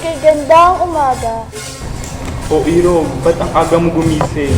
Magagandang umaga. O Iro, ba't ang aga mo gumising?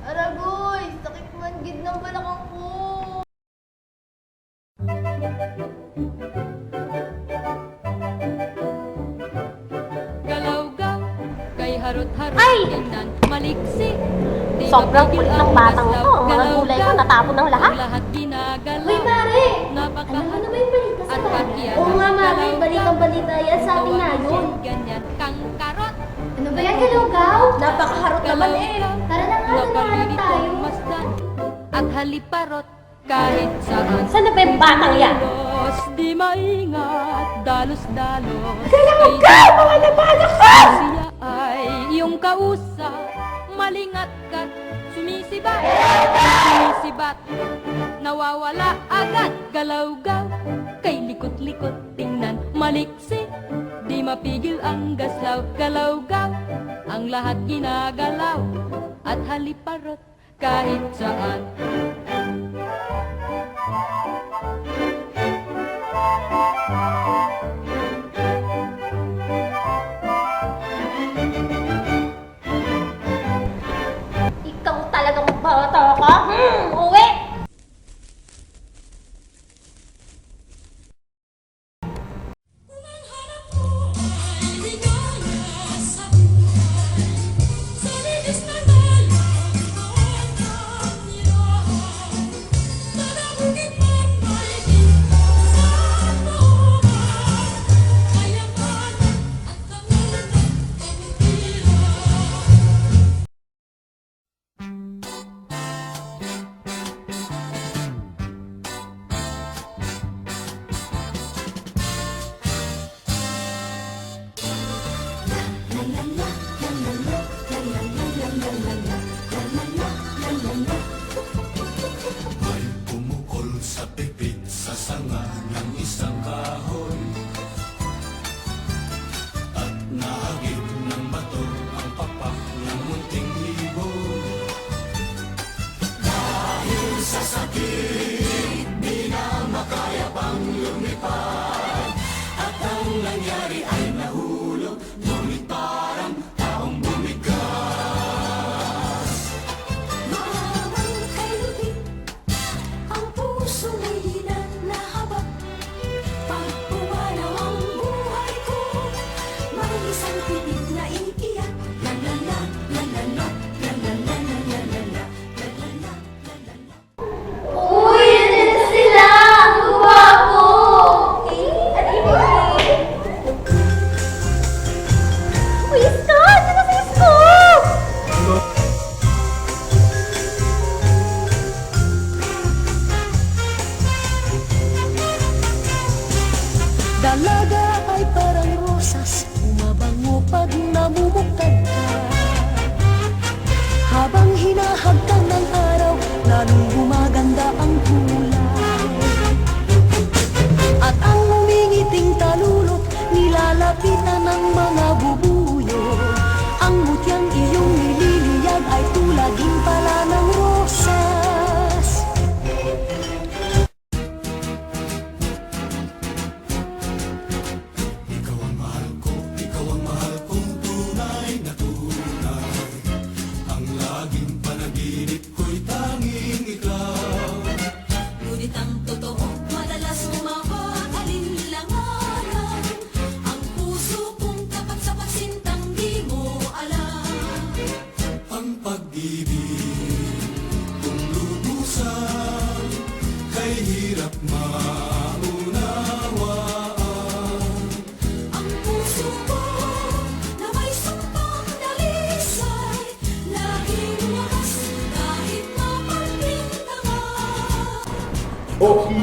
Aragoy, sakit man gid ng balakang ko. Galaw-gaw, kay harot-harot Ay! tingnan, maliksi. Di Sobrang mapigil kulit ng ang batang laslaw. to. Ang mga gulay ko, natapon ng lahat. Ang lahat ginagalaw. Uy, pare! Napaka- Alam mo na ba yung balita sa At bahay? kakiyaman. Oo nga, mare. Galaw-gaw. Balitang-balita yan sa atin na yun. Ganyan kang karot. Ano ba yan, Galugaw? Napakaharot naman eh. Tara na nga, tunahan tayo. Masdan at haliparot kahit saan. Saan na ba yung batang yan? Dalos, di maingat, dalos-dalos. Galugaw! Mga nabanak ka! Siya ay iyong kausap, malingat ka't sumisibat, sumisibat, nawawala agad, galaw-gaw, kay likot-likot tingnan, maliksi, di mapigil ang gaslaw, galaw-gaw, ang lahat ginagalaw, at haliparot kahit saan. Ikaw talagang bata ka? Uwi!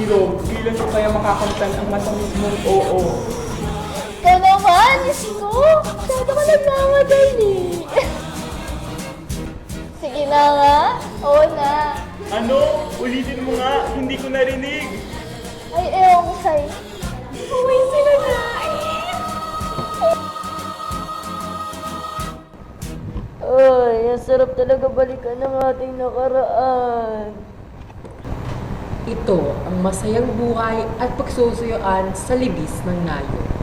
Iro, kailan ko kaya makakamtan ang matamis mong oo? Ikaw naman, Isko! Masyado ka nagmamadali. Sige na nga. Oo na. Ano? Ulitin mo nga, hindi ko narinig. Ay, ewan ko sa'yo. Uwi sila na. Ay, ang sarap talaga balikan ng ating nakaraan. Ito ang masayang buhay at pagsusuyuan sa libis ng nayo.